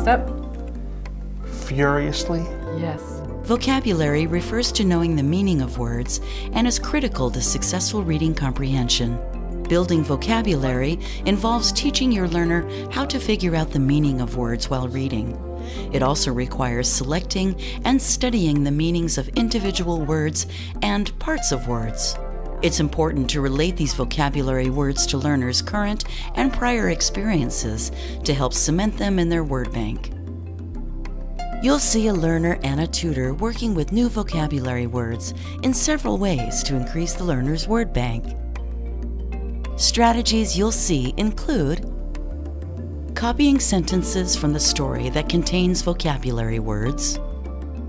up? Furiously. Yes. Vocabulary refers to knowing the meaning of words and is critical to successful reading comprehension. Building vocabulary involves teaching your learner how to figure out the meaning of words while reading. It also requires selecting and studying the meanings of individual words and parts of words. It's important to relate these vocabulary words to learners' current and prior experiences to help cement them in their word bank. You'll see a learner and a tutor working with new vocabulary words in several ways to increase the learner's word bank. Strategies you'll see include copying sentences from the story that contains vocabulary words,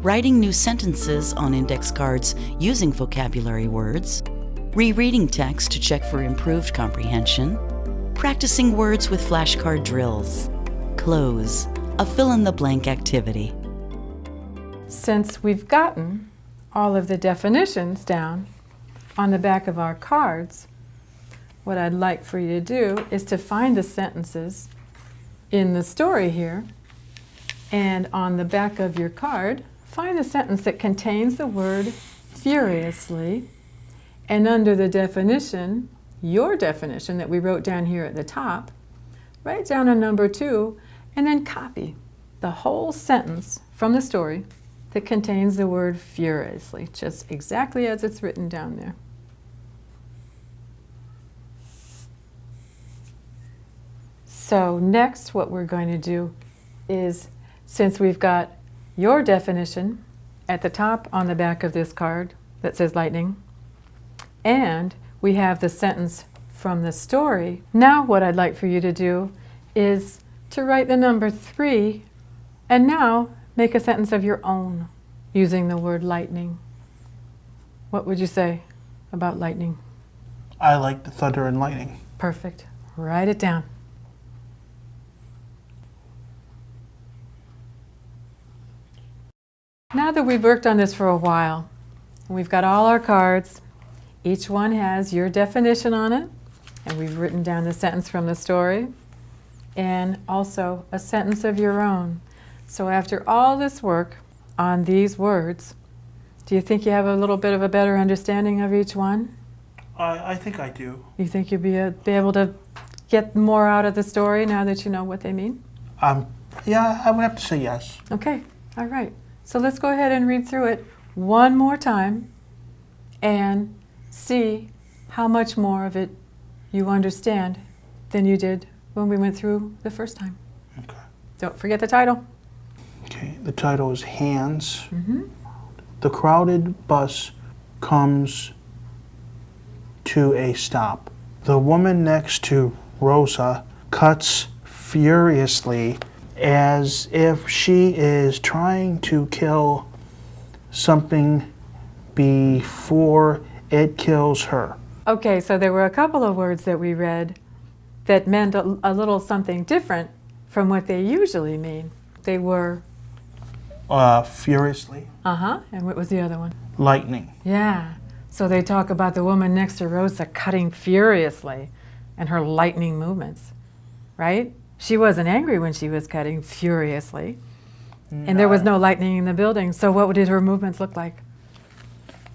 writing new sentences on index cards using vocabulary words, rereading text to check for improved comprehension, practicing words with flashcard drills, CLOZE, a fill-in-the-blank activity. Since we've gotten all of the definitions down on the back of our cards, what I'd like for you to do is to find the sentences in the story here, and on the back of your card, find a sentence that contains the word furiously, and under the definition, your definition that we wrote down here at the top, write down a number 2, and then copy the whole sentence from the story that contains the word furiously, just exactly as it's written down there. So next, what we're going to do is, since we've got your definition at the top on the back of this card that says lightning, and we have the sentence from the story, now what I'd like for you to do is to write the number 3 and now make a sentence of your own using the word lightning. What would you say about lightning? I like the thunder and lightning. Perfect. Write it down. Now that we've worked on this for a while, and we've got all our cards, each one has your definition on it, and we've written down the sentence from the story, and also a sentence of your own. So after all this work on these words, do you think you have a little bit of a better understanding of each one? I think I do. You think you'll be able to get more out of the story now that you know what they mean? Yeah, I would have to say yes. Okay, all right. So let's go ahead and read through it one more time and see how much more of it you understand than you did when we went through the first time. Okay. Don't forget the title. Okay, the title is Hands. The crowded bus comes to a stop. The woman next to Rosa cuts furiously as if she is trying to kill something before it kills her. Okay, so there were a couple of words that we read that meant a little something different from what they usually mean. They were Furiously. and what was the other one? Lightning. Yeah, so they talk about the woman next to Rosa cutting furiously and her lightning movements, right? She wasn't angry when she was cutting furiously, and there was no lightning in the building, so what did her movements look like?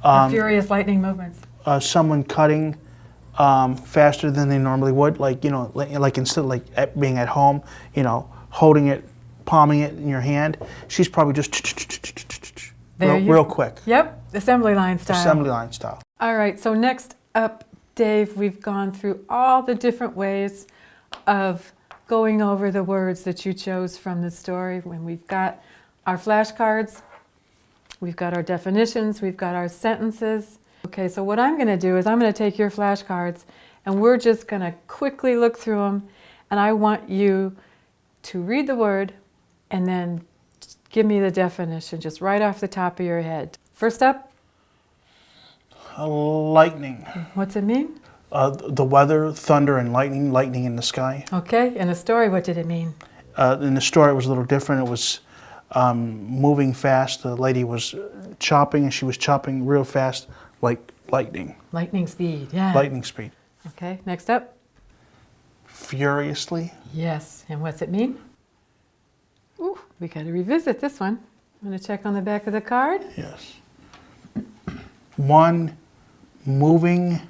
Her furious lightning movements. Someone cutting faster than they normally would, like, you know, like instead of like being at home, you know, holding it, palming it in your hand, she's probably just real quick. Yep, assembly line style. Assembly line style. All right, so next up, Dave, we've gone through all the different ways of going over the words that you chose from the story. When we've got our flashcards, we've got our definitions, we've got our sentences. Okay, so what I'm going to do is I'm going to take your flashcards and we're just going to quickly look through them, and I want you to read the word and then give me the definition just right off the top of your head. First up. Lightning. What's it mean? The weather, thunder and lightning in the sky. Okay, in the story, what did it mean? In the story, it was a little different. It was moving fast. The lady was chopping, and she was chopping real fast, like lightning. Lightning speed, yeah. Lightning speed. Okay, next up. Furiously. Yes, and what's it mean? Ooh, We got to revisit this one. I'm going to check on the back of the card. Yes. 1, moving.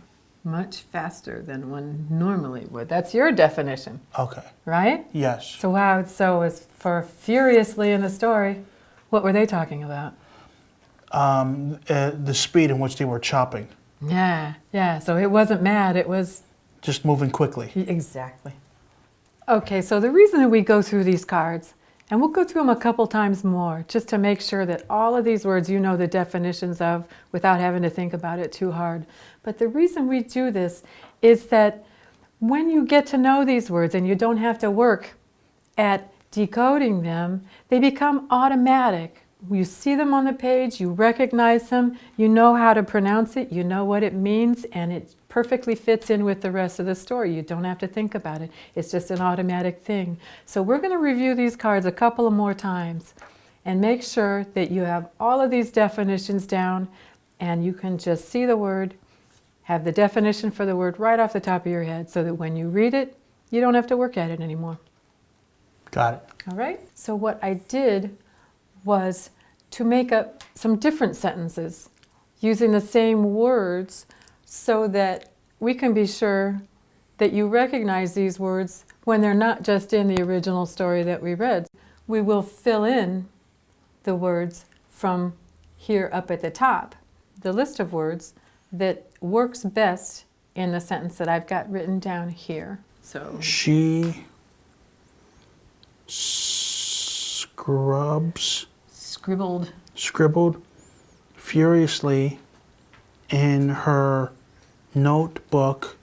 Much faster than one normally would. That's your definition, Okay. right? Yes. So wow, so as for furiously in the story, what were they talking about? The speed in which they were chopping. Yeah. So it wasn't mad, it was... Just moving quickly. Exactly. Okay, so the reason that we go through these cards, and we'll go through them a couple times more, just to make sure that all of these words you know the definitions of without having to think about it too hard. But the reason we do this is that when you get to know these words and you don't have to work at decoding them, they become automatic. You see them on the page, you recognize them, you know how to pronounce it, you know what it means, and it perfectly fits in with the rest of the story. You don't have to think about it. It's just an automatic thing. So we're going to review these cards a couple of more times and make sure that you have all of these definitions down and you can just see the word, have the definition for the word right off the top of your head so that when you read it, you don't have to work at it anymore. Got it. All right? So what I did was to make up some different sentences using the same words so that we can be sure that you recognize these words when they're not just in the original story that we read. We will fill in the words from here up at the top, the list of words that works best in the sentence that I've got written down here. So She scribbled furiously in her notebook.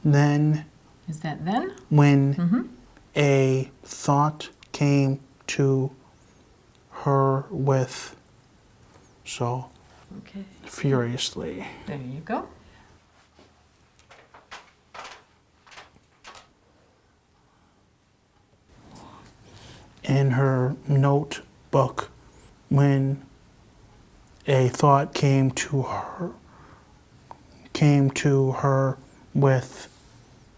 Then, is that then? when a thought came to her with, so Okay, furiously. there you go. In her notebook, when a thought came to her with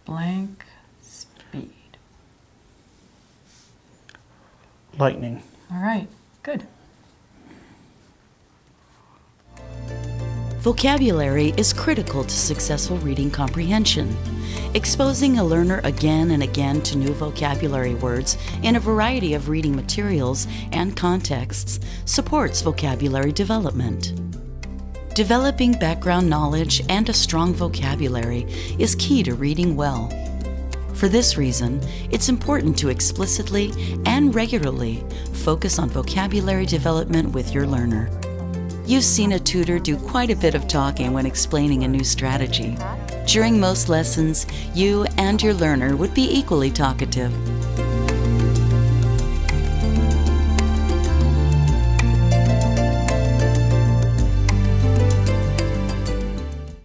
Blank speed. lightning. All right, good. Vocabulary is critical to successful reading comprehension. Exposing a learner again and again to new vocabulary words in a variety of reading materials and contexts supports vocabulary development. Developing background knowledge and a strong vocabulary is key to reading well. For this reason, it's important to explicitly and regularly focus on vocabulary development with your learner. You've seen a tutor do quite a bit of talking when explaining a new strategy. During most lessons, you and your learner would be equally talkative.